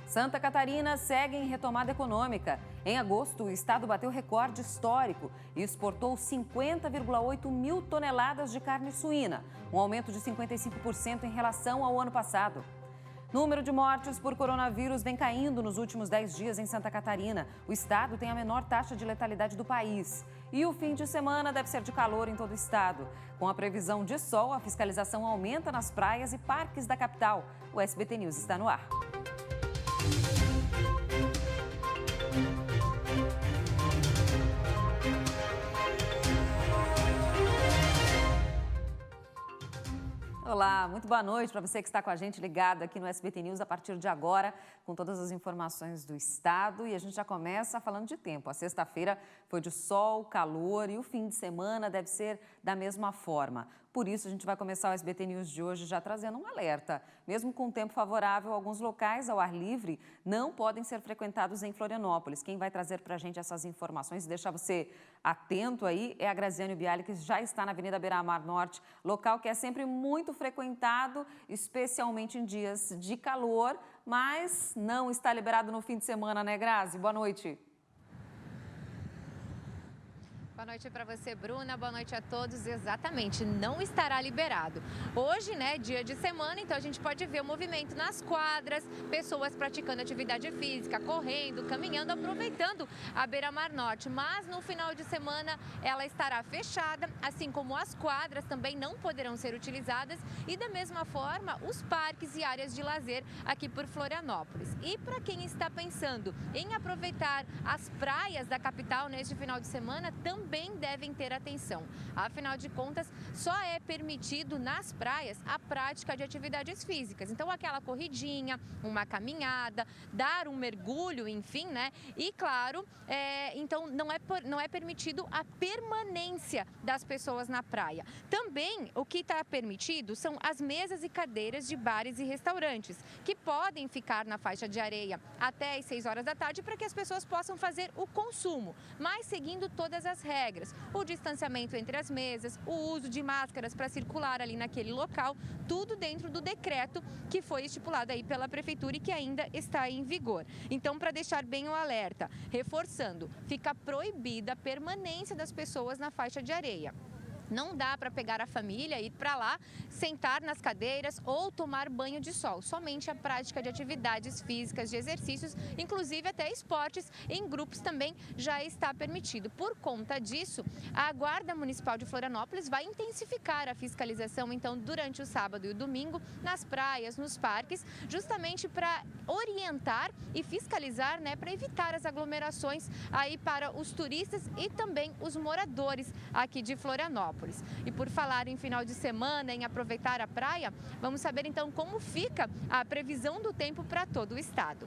Santa Catarina segue em retomada econômica. Em agosto, o estado bateu recorde histórico e exportou 50,8 mil toneladas de carne suína, um aumento de 55% em relação ao ano passado. Número de mortes por coronavírus vem caindo nos últimos 10 dias em Santa Catarina. O estado tem a menor taxa de letalidade do país. E o fim de semana deve ser de calor em todo o estado. Com a previsão de sol, a fiscalização aumenta nas praias e parques da capital. O SBT News está no ar. Olá, muito boa noite para você que está com a gente ligado aqui no SBT News a partir de agora, com todas as informações do estado. E a gente já começa falando de tempo. A sexta-feira foi de sol, calor e o fim de semana deve ser da mesma forma. Por isso, a gente vai começar o SBT News de hoje já trazendo um alerta. Mesmo com tempo favorável, alguns locais ao ar livre não podem ser frequentados em Florianópolis. Quem vai trazer para a gente essas informações e deixar você atento aí é a Graziane Bialy, que já está na Avenida Beira-Mar Norte, local que é sempre muito frequentado, especialmente em dias de calor, mas não está liberado no fim de semana, né, Grazi? Boa noite. Boa noite para você, Bruna. Boa noite a todos. Exatamente, não estará liberado. Hoje, né, dia de semana, então a gente pode ver o movimento nas quadras, pessoas praticando atividade física, correndo, caminhando, aproveitando a Beira-Mar Norte. Mas no final de semana ela estará fechada, assim como as quadras também não poderão ser utilizadas e da mesma forma os parques e áreas de lazer aqui por Florianópolis. E para quem está pensando em aproveitar as praias da capital neste final de semana, também devem ter atenção. Afinal de contas, só é permitido nas praias a prática de atividades físicas. Então, aquela corridinha, uma caminhada, dar um mergulho, enfim, né? E, claro, então não é permitido a permanência das pessoas na praia. Também, o que está permitido são as mesas e cadeiras de bares e restaurantes, que podem ficar na faixa de areia até às 6 horas da tarde para que as pessoas possam fazer o consumo, mas seguindo todas as regras. O distanciamento entre as mesas, o uso de máscaras para circular ali naquele local, tudo dentro do decreto que foi estipulado aí pela prefeitura e que ainda está em vigor. Então, para deixar bem o alerta, reforçando, fica proibida a permanência das pessoas na faixa de areia. Não dá para pegar a família, ir para lá, sentar nas cadeiras ou tomar banho de sol. Somente a prática de atividades físicas, de exercícios, inclusive até esportes em grupos também já está permitido. Por conta disso, a Guarda Municipal de Florianópolis vai intensificar a fiscalização, então, durante o sábado e o domingo, nas praias, nos parques, justamente para orientar e fiscalizar, né, para evitar as aglomerações aí para os turistas e também os moradores aqui de Florianópolis. E por falar em final de semana, em aproveitar a praia, vamos saber então como fica a previsão do tempo para todo o estado.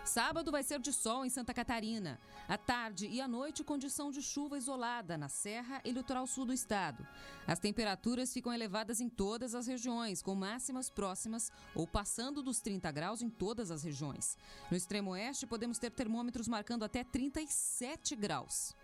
Sábado vai ser de sol em Santa Catarina. À tarde e à noite, condição de chuva isolada na Serra e litoral sul do estado. As temperaturas ficam elevadas em todas as regiões, com máximas próximas ou passando dos 30 graus em todas as regiões. No extremo oeste, podemos ter termômetros marcando até 37 graus.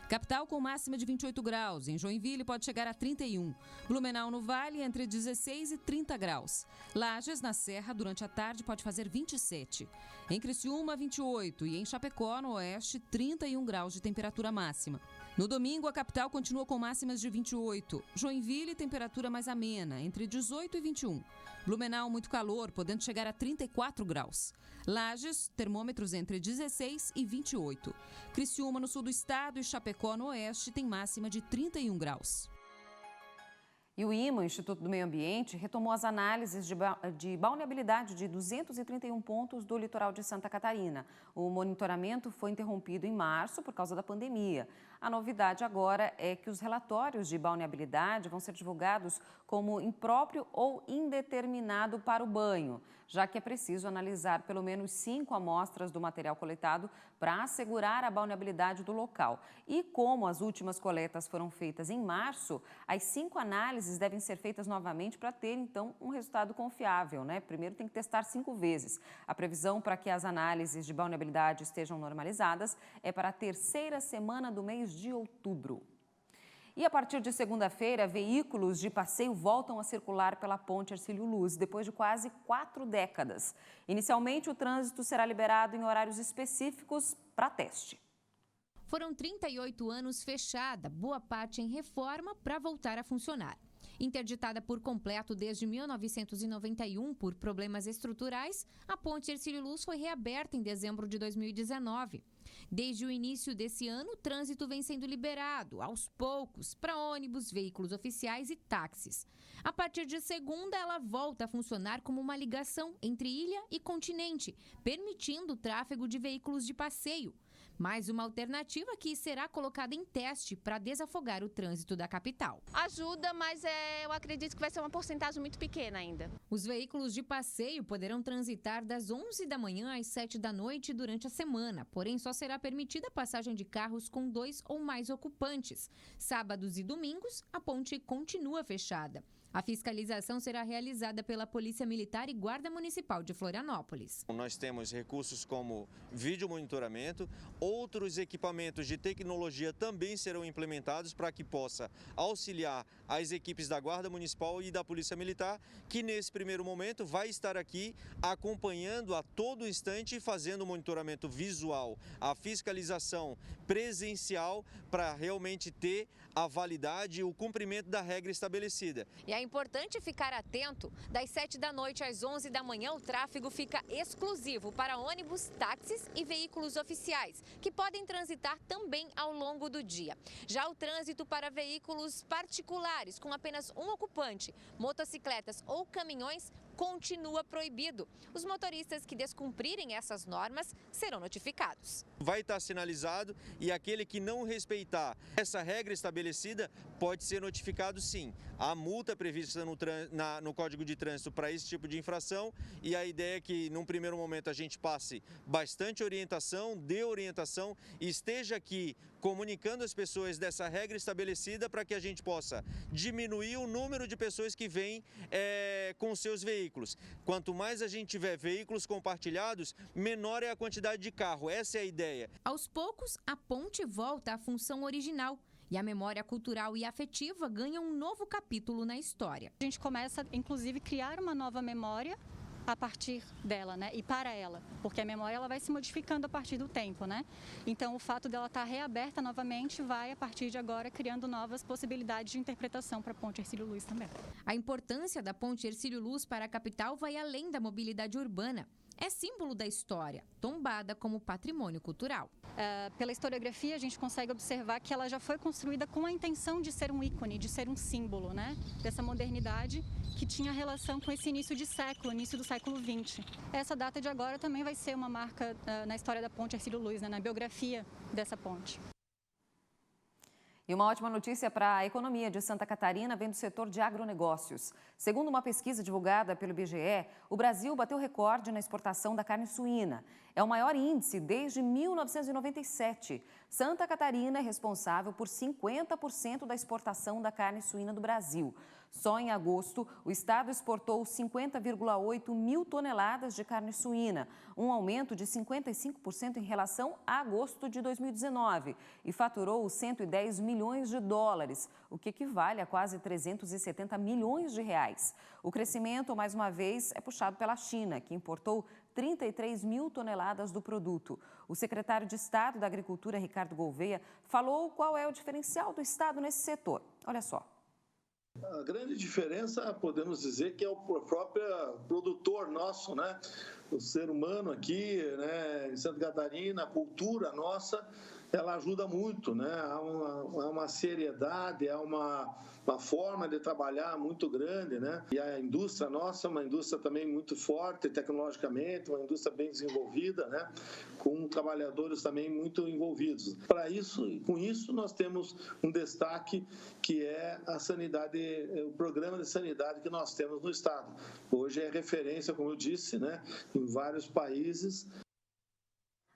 Capital com máxima de 28 graus. Em Joinville pode chegar a 31. Blumenau no Vale entre 16 e 30 graus. Lages na Serra durante a tarde pode fazer 27. Em Criciúma 28 e em Chapecó no Oeste 31 graus de temperatura máxima. No domingo a capital continua com máximas de 28. Joinville temperatura mais amena entre 18 e 21. Blumenau muito calor, podendo chegar a 34 graus. Lages, termômetros entre 16 e 28. Criciúma no sul do estado e Chapecó no oeste tem máxima de 31 graus. E o IMA, o Instituto do Meio Ambiente, retomou as análises de balneabilidade de 231 pontos do litoral de Santa Catarina. O monitoramento foi interrompido em março por causa da pandemia. A novidade agora é que os relatórios de balneabilidade vão ser divulgados como impróprio ou indeterminado para o banho, já que é preciso analisar pelo menos 5 amostras do material coletado para assegurar a balneabilidade do local. E como as últimas coletas foram feitas em março, as 5 análises devem ser feitas novamente para ter, então, um resultado confiável, né? Primeiro tem que testar 5 vezes. A previsão para que as análises de balneabilidade estejam normalizadas é para a terceira semana do mês de outubro. E a partir de segunda-feira, veículos de passeio voltam a circular pela Ponte Hercílio Luz, depois de quase 4 décadas. Inicialmente, o trânsito será liberado em horários específicos para teste. Foram 38 anos fechada, boa parte em reforma para voltar a funcionar. Interditada por completo desde 1991 por problemas estruturais, a Ponte Hercílio Luz foi reaberta em dezembro de 2019. Desde o início desse ano, o trânsito vem sendo liberado, aos poucos, para ônibus, veículos oficiais e táxis. A partir de segunda, ela volta a funcionar como uma ligação entre ilha e continente, permitindo o tráfego de veículos de passeio. Mais uma alternativa que será colocada em teste para desafogar o trânsito da capital. Ajuda, mas eu acredito que vai ser uma porcentagem muito pequena ainda. Os veículos de passeio poderão transitar das 11 da manhã às 7 da noite durante a semana, porém só será permitida a passagem de carros com 2 ou mais ocupantes. Sábados e domingos, a ponte continua fechada. A fiscalização será realizada pela Polícia Militar e Guarda Municipal de Florianópolis. Nós temos recursos como vídeo monitoramento, outros equipamentos de tecnologia também serão implementados para que possa auxiliar as equipes da Guarda Municipal e da Polícia Militar, que nesse primeiro momento vai estar aqui acompanhando a todo instante e fazendo o monitoramento visual, a fiscalização presencial para realmente ter a validade e o cumprimento da regra estabelecida. E é importante ficar atento, das 7 da noite às 11 da manhã o tráfego fica exclusivo para ônibus, táxis e veículos oficiais, que podem transitar também ao longo do dia. Já o trânsito para veículos particulares com apenas um ocupante, motocicletas ou caminhões, continua proibido. Os motoristas que descumprirem essas normas serão notificados. Vai estar sinalizado e aquele que não respeitar essa regra estabelecida pode ser notificado sim. Há multa prevista no Código de Trânsito para esse tipo de infração e a ideia é que num primeiro momento a gente passe bastante orientação, dê orientação e esteja aqui comunicando as pessoas dessa regra estabelecida para que a gente possa diminuir o número de pessoas que vêm com seus veículos. Quanto mais a gente tiver veículos compartilhados, menor é a quantidade de carro. Essa é a ideia. Aos poucos, a ponte volta à função original e a memória cultural e afetiva ganha um novo capítulo na história. A gente começa, inclusive, a criar uma nova memória a partir dela, né? E para ela, porque a memória ela vai se modificando a partir do tempo, né? Então, o fato dela estar reaberta novamente vai, a partir de agora, criando novas possibilidades de interpretação para a Ponte Hercílio Luz também. A importância da Ponte Hercílio Luz para a capital vai além da mobilidade urbana. É símbolo da história, tombada como patrimônio cultural. Pela historiografia, a gente consegue observar que ela já foi construída com a intenção de ser um ícone, de ser um símbolo, né? Dessa modernidade que tinha relação com esse início de século, início do século XX. Essa data de agora também vai ser uma marca na história da Ponte Hercílio Luz, né? Na biografia dessa ponte. E uma ótima notícia para a economia de Santa Catarina vem do setor de agronegócios. Segundo uma pesquisa divulgada pelo IBGE, o Brasil bateu recorde na exportação da carne suína. É o maior índice desde 1997. Santa Catarina é responsável por 50% da exportação da carne suína do Brasil. Só em agosto, o estado exportou 50,8 mil toneladas de carne suína, um aumento de 55% em relação a agosto de 2019, e faturou 110 milhões de dólares, o que equivale a quase 370 milhões de reais. O crescimento, mais uma vez, é puxado pela China, que importou 33 mil toneladas do produto. O secretário de Estado da Agricultura, Ricardo Gouveia, falou qual é o diferencial do estado nesse setor. Olha só. A grande diferença, podemos dizer, que é o próprio produtor nosso, né? O ser humano aqui, né, em Santa Catarina, a cultura nossa, ela ajuda muito, né? Há uma seriedade, há uma forma de trabalhar muito grande, né? E a indústria nossa é uma indústria também muito forte tecnologicamente, uma indústria bem desenvolvida, né? Com trabalhadores também muito envolvidos. Para isso, com isso, nós temos um destaque que é a sanidade, o programa de sanidade que nós temos no estado. Hoje é referência, como eu disse, né? Em vários países.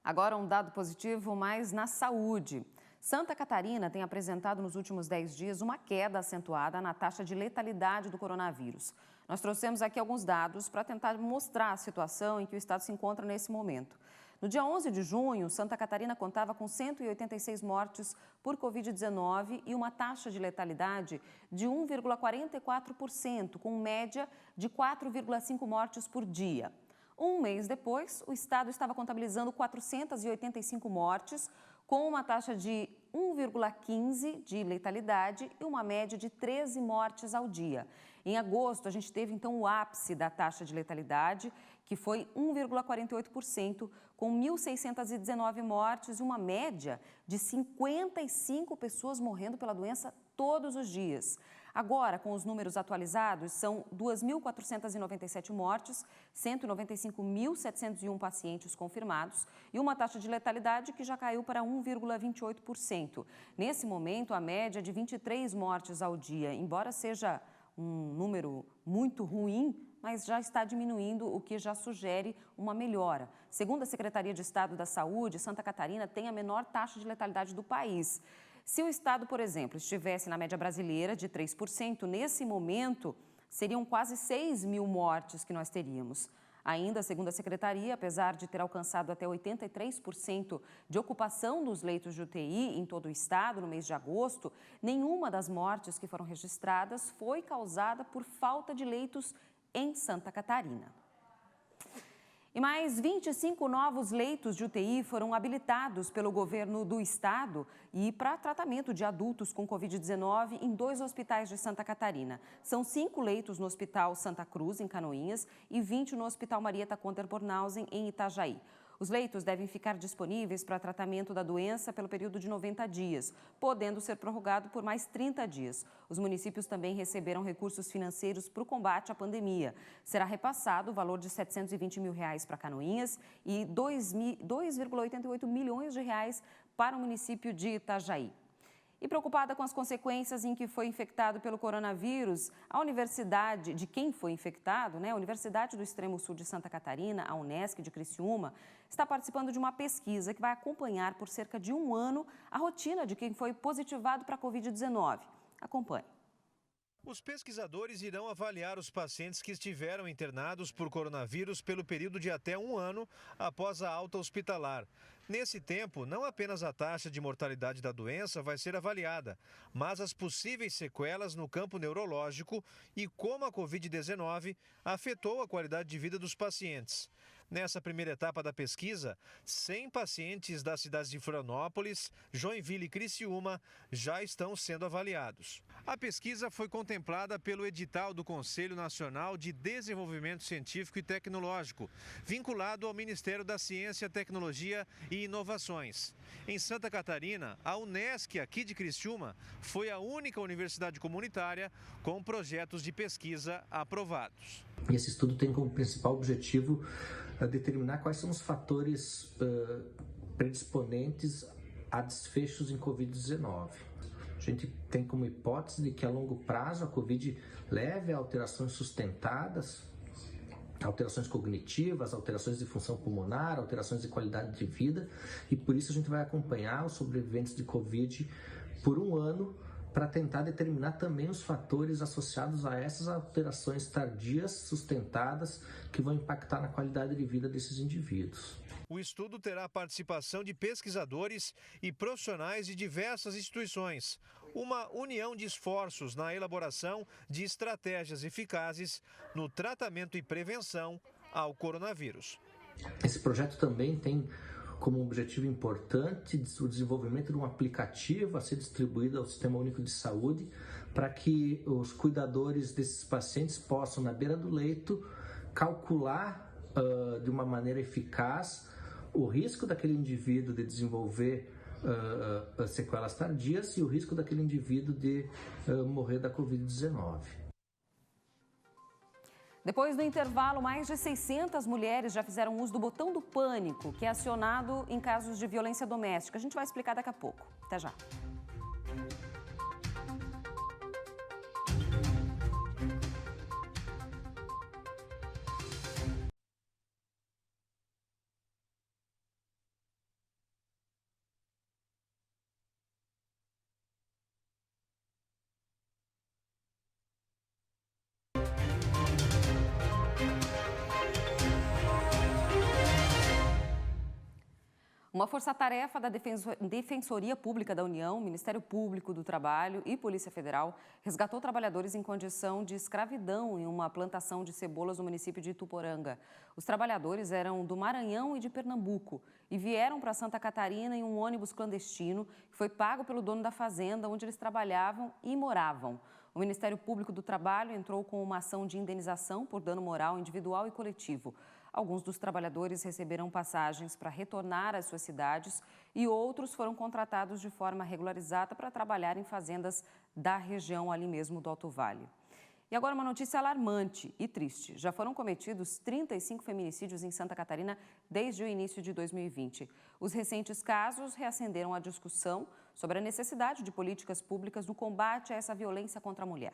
Agora um dado positivo, mas na saúde. Santa Catarina tem apresentado nos últimos 10 dias uma queda acentuada na taxa de letalidade do coronavírus. Nós trouxemos aqui alguns dados para tentar mostrar a situação em que o estado se encontra nesse momento. No dia 11 de junho, Santa Catarina contava com 186 mortes por Covid-19 e uma taxa de letalidade de 1,44%, com média de 4,5 mortes por dia. Um mês depois, o estado estava contabilizando 485 mortes, com uma taxa de 1,15 de letalidade e uma média de 13 mortes ao dia. Em agosto, a gente teve então o ápice da taxa de letalidade, que foi 1,48%, com 1.619 mortes e uma média de 55 pessoas morrendo pela doença todos os dias. Agora, com os números atualizados, são 2.497 mortes, 195.701 pacientes confirmados e uma taxa de letalidade que já caiu para 1,28%. Nesse momento, a média é de 23 mortes ao dia, embora seja um número muito ruim, mas já está diminuindo, o que já sugere uma melhora. Segundo a Secretaria de Estado da Saúde, Santa Catarina tem a menor taxa de letalidade do país. Se o estado, por exemplo, estivesse na média brasileira de 3%, nesse momento seriam quase 6 mil mortes que nós teríamos. Ainda, segundo a Secretaria, apesar de ter alcançado até 83% de ocupação dos leitos de UTI em todo o estado no mês de agosto, nenhuma das mortes que foram registradas foi causada por falta de leitos em Santa Catarina. E mais 25 novos leitos de UTI foram habilitados pelo governo do estado e para tratamento de adultos com Covid-19 em 2 hospitais de Santa Catarina. São 5 leitos no Hospital Santa Cruz, em Canoinhas, e 20 no Hospital Marieta Conter-Bornhausen, em Itajaí. Os leitos devem ficar disponíveis para tratamento da doença pelo período de 90 dias, podendo ser prorrogado por mais 30 dias. Os municípios também receberam recursos financeiros para o combate à pandemia. Será repassado o valor de R$ 720 mil para Canoinhas e 2,88 milhões de reais para o município de Itajaí. E preocupada com as consequências em que foi infectado pelo coronavírus, a universidade de quem foi infectado, a Universidade do Extremo Sul de Santa Catarina, a Unesc de Criciúma, está participando de uma pesquisa que vai acompanhar por cerca de 1 ano a rotina de quem foi positivado para a Covid-19. Acompanhe. Os pesquisadores irão avaliar os pacientes que estiveram internados por coronavírus pelo período de até 1 ano após a alta hospitalar. Nesse tempo, não apenas a taxa de mortalidade da doença vai ser avaliada, mas as possíveis sequelas no campo neurológico e como a Covid-19 afetou a qualidade de vida dos pacientes. Nessa primeira etapa da pesquisa, 100 pacientes das cidades de Florianópolis, Joinville e Criciúma já estão sendo avaliados. A pesquisa foi contemplada pelo edital do Conselho Nacional de Desenvolvimento Científico e Tecnológico, vinculado ao Ministério da Ciência, Tecnologia e Inovações. Em Santa Catarina, a Unesc, aqui de Criciúma, foi a única universidade comunitária com projetos de pesquisa aprovados. Esse estudo tem como principal objetivo determinar quais são os fatores predisponentes a desfechos em Covid-19. A gente tem como hipótese de que a longo prazo a Covid leve a alterações sustentadas, alterações cognitivas, alterações de função pulmonar, alterações de qualidade de vida, e por isso a gente vai acompanhar os sobreviventes de Covid por 1 ano para tentar determinar também os fatores associados a essas alterações tardias sustentadas que vão impactar na qualidade de vida desses indivíduos. O estudo terá a participação de pesquisadores e profissionais de diversas instituições, uma união de esforços na elaboração de estratégias eficazes no tratamento e prevenção ao coronavírus. Esse projeto também tem como objetivo importante o desenvolvimento de um aplicativo a ser distribuído ao Sistema Único de Saúde para que os cuidadores desses pacientes possam, na beira do leito, calcular de uma maneira eficaz o risco daquele indivíduo de desenvolver sequelas tardias e o risco daquele indivíduo de morrer da Covid-19. Depois do intervalo, mais de 600 mulheres já fizeram uso do botão do pânico, que é acionado em casos de violência doméstica. A gente vai explicar daqui a pouco. Até já. Uma força-tarefa da Defensoria Pública da União, Ministério Público do Trabalho e Polícia Federal resgatou trabalhadores em condição de escravidão em uma plantação de cebolas no município de Ituporanga. Os trabalhadores eram do Maranhão e de Pernambuco e vieram para Santa Catarina em um ônibus clandestino que foi pago pelo dono da fazenda onde eles trabalhavam e moravam. O Ministério Público do Trabalho entrou com uma ação de indenização por dano moral individual e coletivo. Alguns dos trabalhadores receberam passagens para retornar às suas cidades e outros foram contratados de forma regularizada para trabalhar em fazendas da região ali mesmo do Alto Vale. E agora uma notícia alarmante e triste. Já foram cometidos 35 feminicídios em Santa Catarina desde o início de 2020. Os recentes casos reacenderam a discussão sobre a necessidade de políticas públicas no combate a essa violência contra a mulher.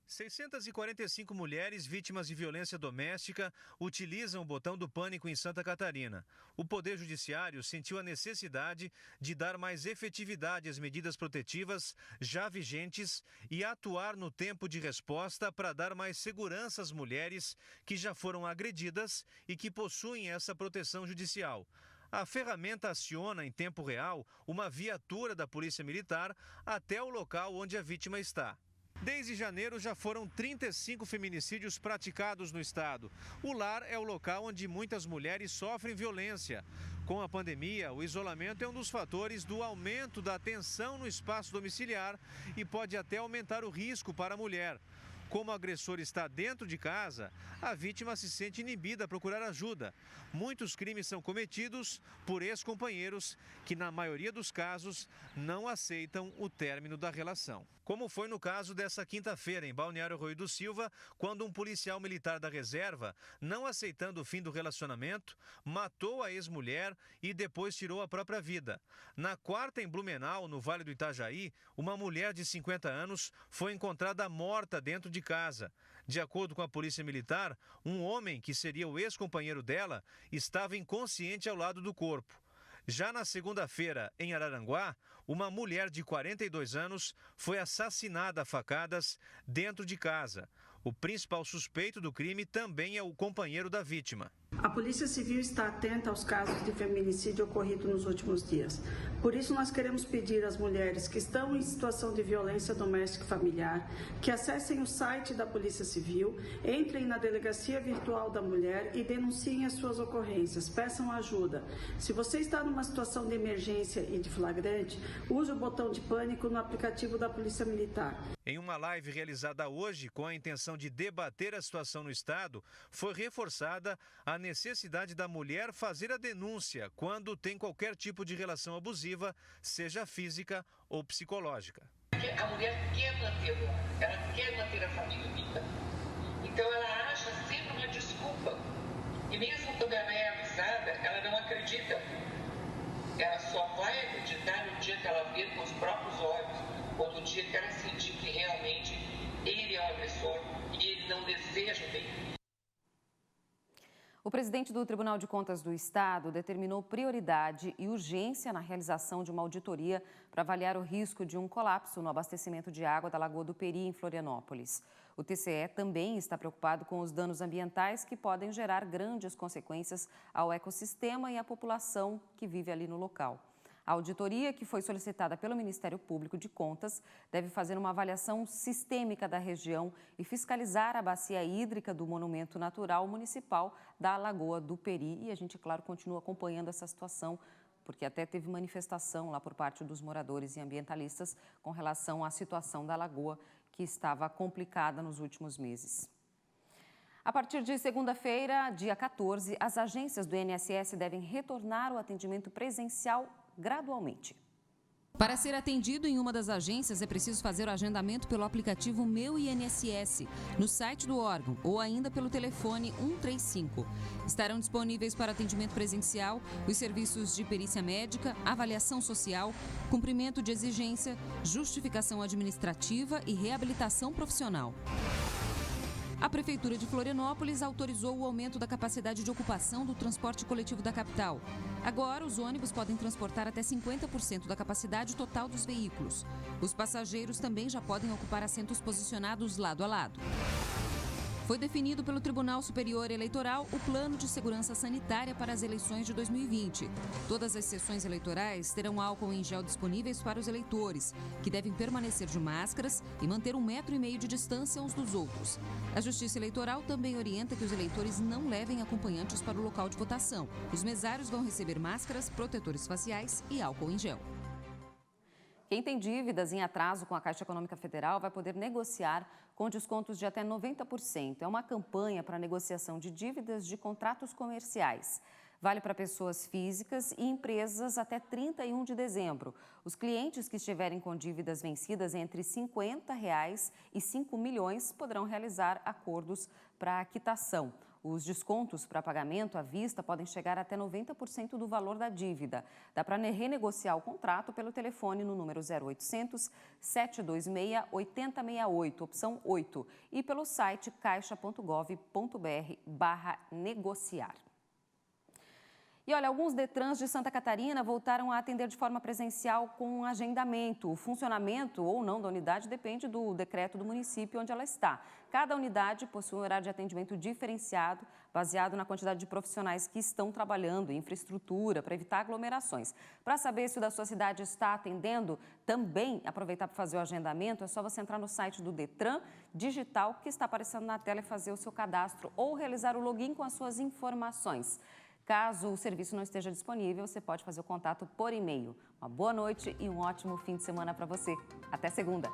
645 mulheres vítimas de violência doméstica utilizam o botão do pânico em Santa Catarina. O Poder Judiciário sentiu a necessidade de dar mais efetividade às medidas protetivas já vigentes e atuar no tempo de resposta para dar mais segurança às mulheres que já foram agredidas e que possuem essa proteção judicial. A ferramenta aciona em tempo real uma viatura da Polícia Militar até o local onde a vítima está. Desde janeiro já foram 35 feminicídios praticados no estado. O lar é o local onde muitas mulheres sofrem violência. Com a pandemia, o isolamento é um dos fatores do aumento da tensão no espaço domiciliar e pode até aumentar o risco para a mulher. Como o agressor está dentro de casa, a vítima se sente inibida a procurar ajuda. Muitos crimes são cometidos por ex-companheiros que, na maioria dos casos, não aceitam o término da relação. Como foi no caso dessa quinta-feira, em Balneário Rui do Silva, quando um policial militar da reserva, não aceitando o fim do relacionamento, matou a ex-mulher e depois tirou a própria vida. Na quarta, em Blumenau, no Vale do Itajaí, uma mulher de 50 anos foi encontrada morta dentro de casa. De acordo com a Polícia Militar, um homem, que seria o ex-companheiro dela, estava inconsciente ao lado do corpo. Já na segunda-feira, em Araranguá, uma mulher de 42 anos foi assassinada a facadas dentro de casa. O principal suspeito do crime também é o companheiro da vítima. A Polícia Civil está atenta aos casos de feminicídio ocorrido nos últimos dias. Por isso, nós queremos pedir às mulheres que estão em situação de violência doméstica e familiar que acessem o site da Polícia Civil, entrem na Delegacia Virtual da Mulher e denunciem as suas ocorrências, peçam ajuda. Se você está numa situação de emergência e de flagrante, use o botão de pânico no aplicativo da Polícia Militar. Em uma live realizada hoje, com a intenção de debater a situação no estado, foi reforçada a necessidade da mulher fazer a denúncia quando tem qualquer tipo de relação abusiva, seja física ou psicológica. A mulher quer manter o lar, ela quer manter a família unida. Então ela acha sempre uma desculpa. E mesmo quando ela é avisada, ela não acredita. Ela só vai acreditar no dia que ela vê com os próprios olhos, ou no dia que ela sentir que realmente ele é o agressor e ele não deseja o bem. O presidente do Tribunal de Contas do Estado determinou prioridade e urgência na realização de uma auditoria para avaliar o risco de um colapso no abastecimento de água da Lagoa do Peri, em Florianópolis. O TCE também está preocupado com os danos ambientais que podem gerar grandes consequências ao ecossistema e à população que vive ali no local. A auditoria, que foi solicitada pelo Ministério Público de Contas, deve fazer uma avaliação sistêmica da região e fiscalizar a bacia hídrica do Monumento Natural Municipal da Lagoa do Peri. E a gente, claro, continua acompanhando essa situação, porque até teve manifestação lá por parte dos moradores e ambientalistas com relação à situação da lagoa, que estava complicada nos últimos meses. A partir de segunda-feira, dia 14, as agências do INSS devem retornar ao atendimento presencial gradualmente. Para ser atendido em uma das agências, é preciso fazer o agendamento pelo aplicativo Meu INSS, no site do órgão ou ainda pelo telefone 135. Estarão disponíveis para atendimento presencial os serviços de perícia médica, avaliação social, cumprimento de exigência, justificação administrativa e reabilitação profissional. A Prefeitura de Florianópolis autorizou o aumento da capacidade de ocupação do transporte coletivo da capital. Agora, os ônibus podem transportar até 50% da capacidade total dos veículos. Os passageiros também já podem ocupar assentos posicionados lado a lado. Foi definido pelo Tribunal Superior Eleitoral o Plano de Segurança Sanitária para as eleições de 2020. Todas as sessões eleitorais terão álcool em gel disponíveis para os eleitores, que devem permanecer de máscaras e manter 1,5 metro de distância uns dos outros. A Justiça Eleitoral também orienta que os eleitores não levem acompanhantes para o local de votação. Os mesários vão receber máscaras, protetores faciais e álcool em gel. Quem tem dívidas em atraso com a Caixa Econômica Federal vai poder negociar com descontos de até 90%. É uma campanha para negociação de dívidas de contratos comerciais. Vale para pessoas físicas e empresas até 31 de dezembro. Os clientes que estiverem com dívidas vencidas entre R$ 50 e 5 milhões poderão realizar acordos para quitação. Os descontos para pagamento à vista podem chegar até 90% do valor da dívida. Dá para renegociar o contrato pelo telefone no número 0800 726 8068, opção 8, e pelo site caixa.gov.br/negociar. E olha, alguns Detrans de Santa Catarina voltaram a atender de forma presencial com agendamento. O funcionamento ou não da unidade depende do decreto do município onde ela está. Cada unidade possui um horário de atendimento diferenciado, baseado na quantidade de profissionais que estão trabalhando em infraestrutura para evitar aglomerações. Para saber se o da sua cidade está atendendo, também aproveitar para fazer o agendamento, é só você entrar no site do Detran Digital, que está aparecendo na tela, e fazer o seu cadastro ou realizar o login com as suas informações. Caso o serviço não esteja disponível, você pode fazer o contato por e-mail. Uma boa noite e um ótimo fim de semana para você. Até segunda!